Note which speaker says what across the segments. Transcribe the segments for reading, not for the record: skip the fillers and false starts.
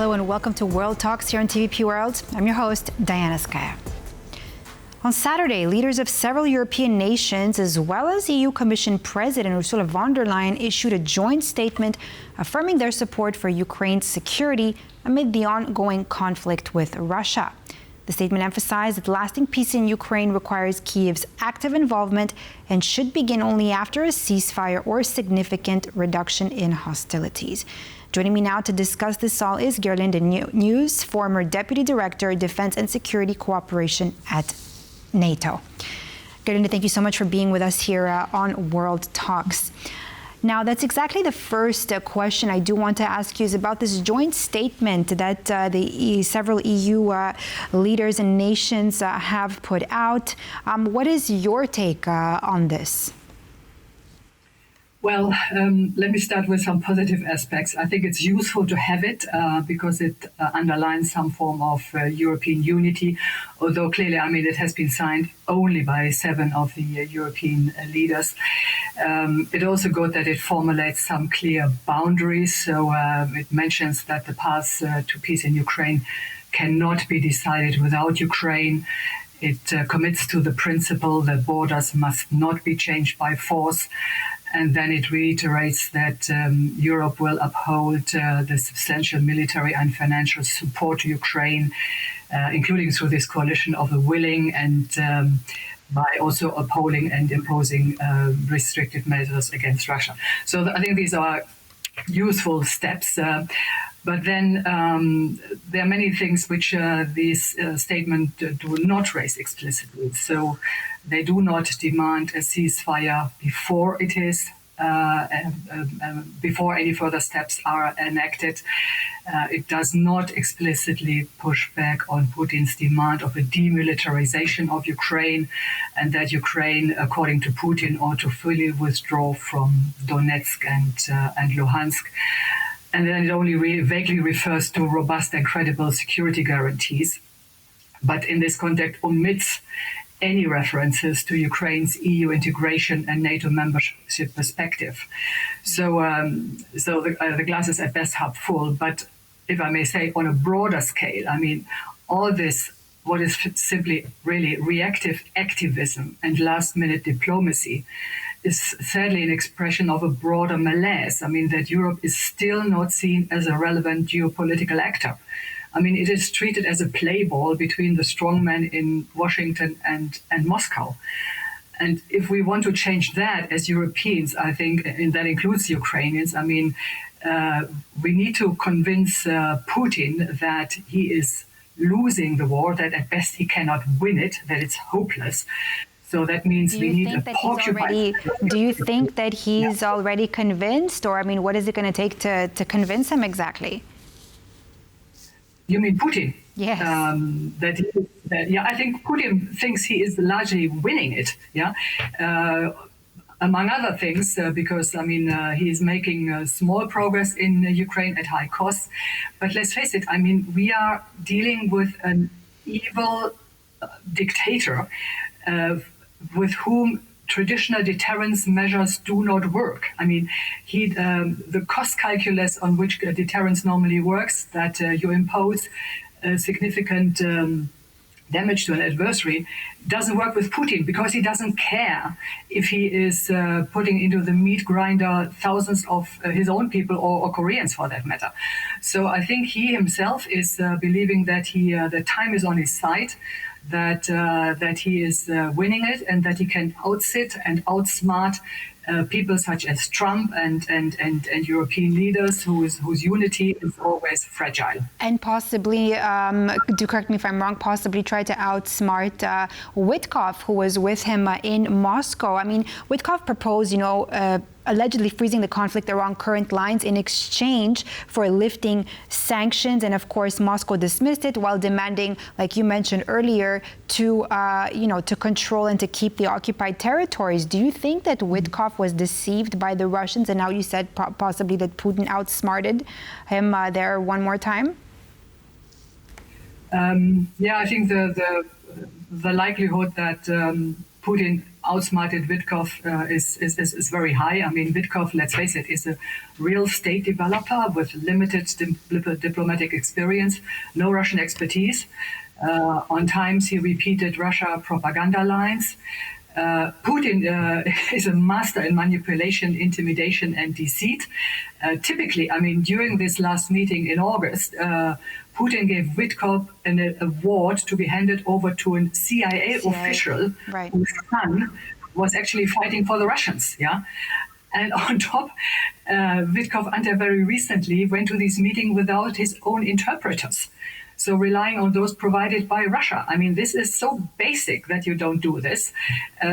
Speaker 1: Hello and welcome to World Talks here on TVP World. I'm your host, Diana Skaya. On Saturday, leaders of several European nations, as well as EU Commission President Ursula von der Leyen, issued a joint statement affirming their support for Ukraine's security amid the ongoing conflict with Russia. The statement emphasized that lasting peace in Ukraine requires Kyiv's active involvement and should begin only after a ceasefire or a significant reduction in hostilities. Joining me now to discuss this all is Gerlinde Niehus, former Deputy Director, Defense and Security Cooperation at NATO. Gerlinde, thank you so much for being with us here on World Talks. Now, that's exactly the first question I do want to ask you is about this joint statement that several EU leaders and nations have put out. What is your take on this?
Speaker 2: Well, let me start with some positive aspects. I think it's useful to have it because it underlines some form of European unity, although clearly, it has been signed only by 7 of the European leaders. It also good that it formulates some clear boundaries. So it mentions that the path to peace in Ukraine cannot be decided without Ukraine. It commits to the principle that borders must not be changed by force. And then it reiterates that Europe will uphold the substantial military and financial support to Ukraine, including through this coalition of the willing and by also upholding and imposing restrictive measures against Russia. So I think these are useful steps. But then there are many things which this statement do not raise explicitly. So they do not demand a ceasefire before it is, before any further steps are enacted. It does not explicitly push back on Putin's demand of a demilitarization of Ukraine, and that Ukraine, according to Putin, ought to fully withdraw from Donetsk and Luhansk. And then it only vaguely refers to robust and credible security guarantees, but in this context omits any references to Ukraine's EU integration and NATO membership perspective. So the glass is at best half full, but if I may say, on a broader scale, all this, what is simply really reactive activism and last-minute diplomacy, is sadly an expression of a broader malaise. That Europe is still not seen as a relevant geopolitical actor. It is treated as a play ball between the strongmen in Washington and Moscow. And if we want to change that as Europeans, I think, and that includes Ukrainians, we need to convince Putin that he is losing the war, that at best he cannot win it, that it's hopeless. So that means we need a porcupine.
Speaker 1: Do you think that he's already convinced, or what is it going to take to convince him exactly?
Speaker 2: You mean Putin?
Speaker 1: Yes.
Speaker 2: I think Putin thinks he is largely winning it. Among other things, because he is making small progress in Ukraine at high cost. But let's face it, we are dealing with an evil dictator with whom traditional deterrence measures do not work. The cost calculus on which deterrence normally works, that you impose significant damage to an adversary, doesn't work with Putin because he doesn't care if he is putting into the meat grinder thousands of his own people or Koreans for that matter. So I think he himself is believing that the time is on his side, that he is winning it, and that he can outsit and outsmart people such as Trump and European leaders whose unity is always fragile. And
Speaker 1: possibly, do correct me if I'm wrong, possibly try to outsmart Witkoff, who was with him in Moscow. Witkoff proposed, allegedly freezing the conflict along current lines in exchange for lifting sanctions. And of course, Moscow dismissed it while demanding, like you mentioned earlier, to control and to keep the occupied territories. Do you think that Witkoff was deceived by the Russians? And now you said possibly that Putin outsmarted him there one more time?
Speaker 2: I think the likelihood that Putin outsmarted Witkov is very high. I mean, Witkov, let's face it, is a real state developer with limited diplomatic experience, no Russian expertise. On times, he repeated Russia propaganda lines. Putin is a master in manipulation, intimidation, and deceit. Typically, I mean, during this last meeting in August, Putin gave Witkov an award to be handed over to a CIA official whose son was actually fighting for the Russians. Yeah. And on top, Witkov, until very recently, went to this meeting without his own interpreters. So relying on those provided by Russia. I mean, this is so basic that you don't do this.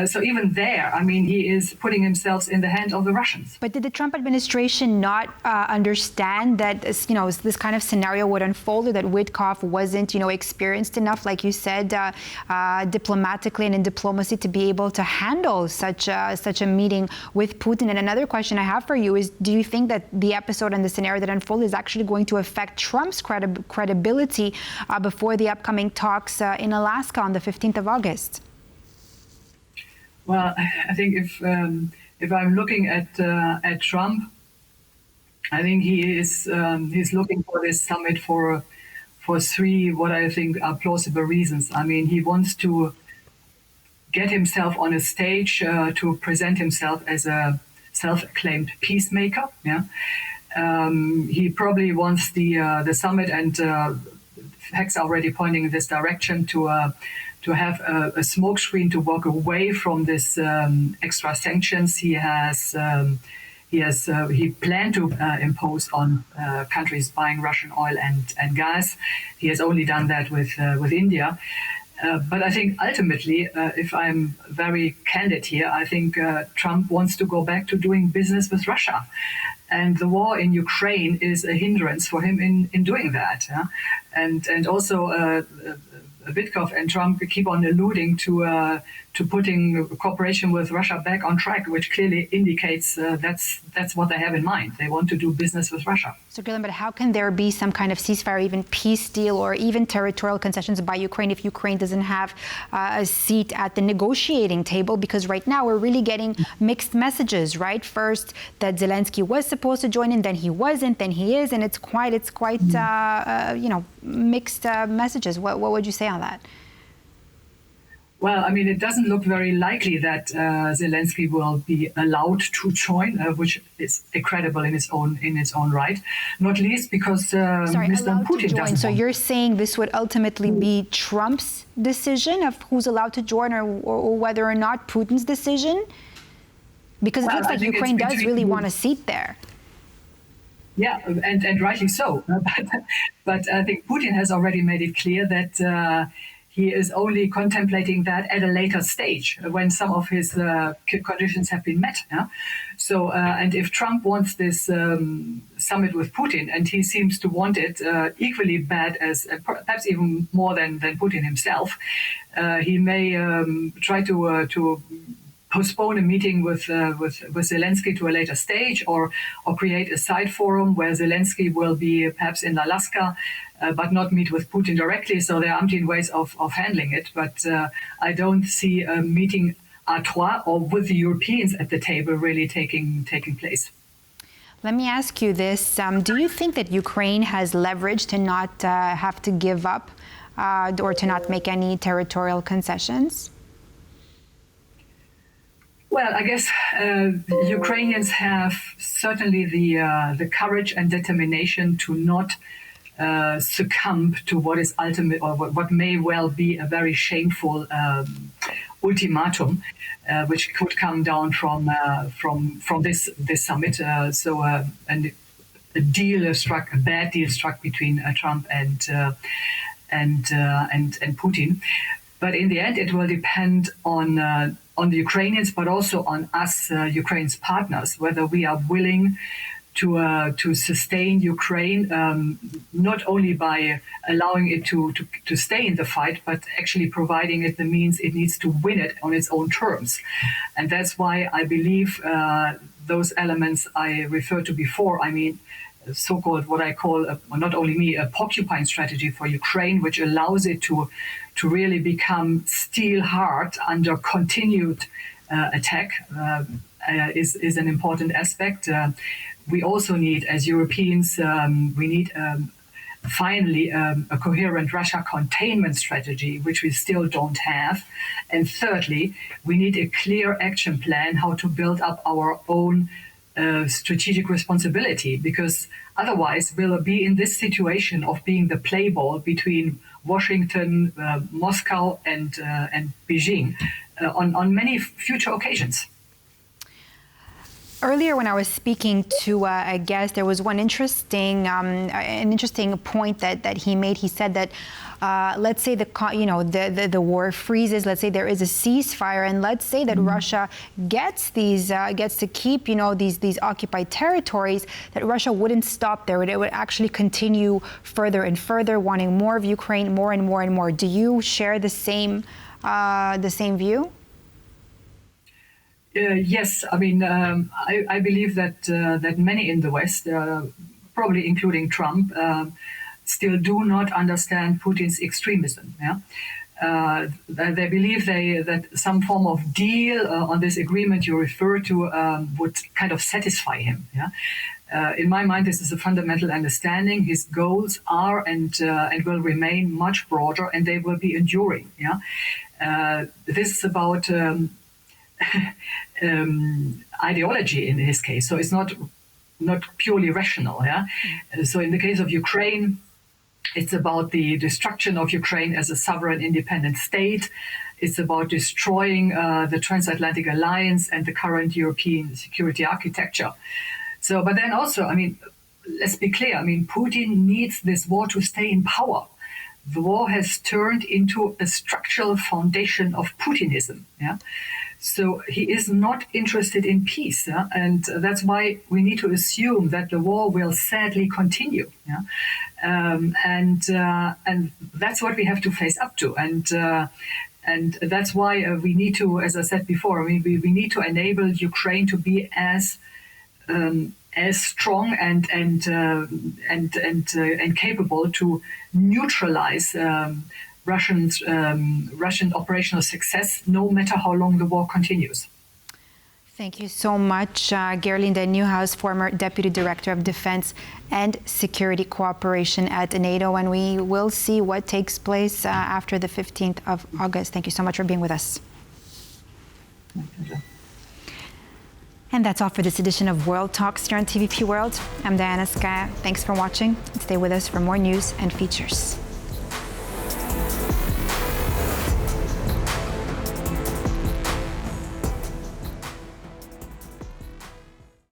Speaker 2: So even there, I mean, he is putting himself in the hand of the Russians.
Speaker 1: But did the Trump administration not understand that, this kind of scenario would unfold, or that Witkov wasn't, experienced enough, like you said, diplomatically and in diplomacy to be able to handle such a meeting with Putin? And another question I have for you is, do you think that the episode and the scenario that unfolded is actually going to affect Trump's credibility before the upcoming talks in Alaska on the 15th of August?
Speaker 2: Well, I think if I'm looking at Trump, I think he is he's looking for this summit for three what I think are plausible reasons. I mean, he wants to get himself on a stage to present himself as a self-acclaimed peacemaker. Yeah, he probably wants the summit, and facts are already pointing in this direction, to have a smokescreen to walk away from this extra sanctions he planned to impose on countries buying Russian oil and gas. He has only done that with India. But I think ultimately, if I'm very candid here, I think Trump wants to go back to doing business with Russia. And the war in Ukraine is a hindrance for him in doing that. Yeah? And also Witkov and Trump keep on alluding to putting cooperation with Russia back on track, which clearly indicates that's what they have in mind. They want to do business with Russia.
Speaker 1: So, Gerlinde, but how can there be some kind of ceasefire, even peace deal, or even territorial concessions by Ukraine if Ukraine doesn't have a seat at the negotiating table? Because right now we're really getting mixed messages, right? First, that Zelensky was supposed to join in, then he wasn't, then he is, and it's quite mixed messages. What would you say on that?
Speaker 2: Well, I mean, it doesn't look very likely that Zelensky will be allowed to join, which is incredible in its own right. Not least because Mr. Putin doesn't.
Speaker 1: So you're saying this would ultimately be Trump's decision of who's allowed to join, or whether or not Putin's decision? Because it looks like Ukraine does really want a seat there.
Speaker 2: Yeah, and rightly so. But I think Putin has already made it clear that he is only contemplating that at a later stage when some of his conditions have been met. Yeah? So, and if Trump wants this summit with Putin, and he seems to want it equally bad as, perhaps even more than Putin himself, he may try to postpone a meeting with Zelensky to a later stage, or create a side forum where Zelensky will be perhaps in Alaska, but not meet with Putin directly. So there are umpteen ways of handling it. But I don't see a meeting à trois or with the Europeans at the table really taking place.
Speaker 1: Let me ask you this. Do you think that Ukraine has leverage to not have to give up or to not make any territorial concessions?
Speaker 2: Well, I guess Ukrainians have certainly the courage and determination to not succumb to what is ultimate, or what may well be a very shameful ultimatum, which could come down from this summit. And a bad deal struck between Trump and Putin. But in the end, it will depend on the Ukrainians, but also on us, Ukraine's partners, whether we are willing to sustain Ukraine, not only by allowing it to stay in the fight, but actually providing it the means it needs to win it on its own terms. And that's why I believe those elements I referred to before, I mean, so-called, what I call, not only me, a porcupine strategy for Ukraine, which allows it to really become steel hard under continued attack is an important aspect. We also need, as Europeans, we need finally a coherent Russia containment strategy, which we still don't have. And thirdly, we need a clear action plan how to build up our own strategic responsibility, because otherwise we'll be in this situation of being the play ball between Washington, Moscow, and Beijing on many future occasions.
Speaker 1: Earlier, when I was speaking to a guest, there was one an interesting point that he made. He said that let's say the war freezes. Let's say there is a ceasefire, and let's say that Russia gets to keep these occupied territories. That Russia wouldn't stop there; it would actually continue further and further, wanting more of Ukraine, more and more and more. Do you share the same view?
Speaker 2: Yes, I mean, I believe that many in the West, probably including Trump, still do not understand Putin's extremism. Yeah? They believe that some form of deal on this agreement you refer to would kind of satisfy him. Yeah? In my mind, this is a fundamental understanding. His goals are and will remain much broader, and they will be enduring. Yeah? This is about ideology in his case, so it's not purely rational. Yeah. So in the case of Ukraine, it's about the destruction of Ukraine as a sovereign, independent state. It's about destroying the transatlantic alliance and the current European security architecture. So, but then also, I mean, let's be clear. I mean, Putin needs this war to stay in power. The war has turned into a structural foundation of Putinism. Yeah. So he is not interested in peace, and that's why we need to assume that the war will sadly continue. Yeah? And that's what we have to face up to, and that's why we need to, as I said before, I mean, we need to enable Ukraine to be as strong and capable to neutralize Russian operational success, no matter how long the war continues.
Speaker 1: Thank you so much, Gerlinde Niehus, former Deputy Director of Defense and Security Cooperation at NATO, and we will see what takes place after the 15th of August. Thank you so much for being with us.
Speaker 2: My pleasure.
Speaker 1: And that's all for this edition of World Talks here on TVP World. I'm Diana Skaya. Thanks for watching. Stay with us for more news and features.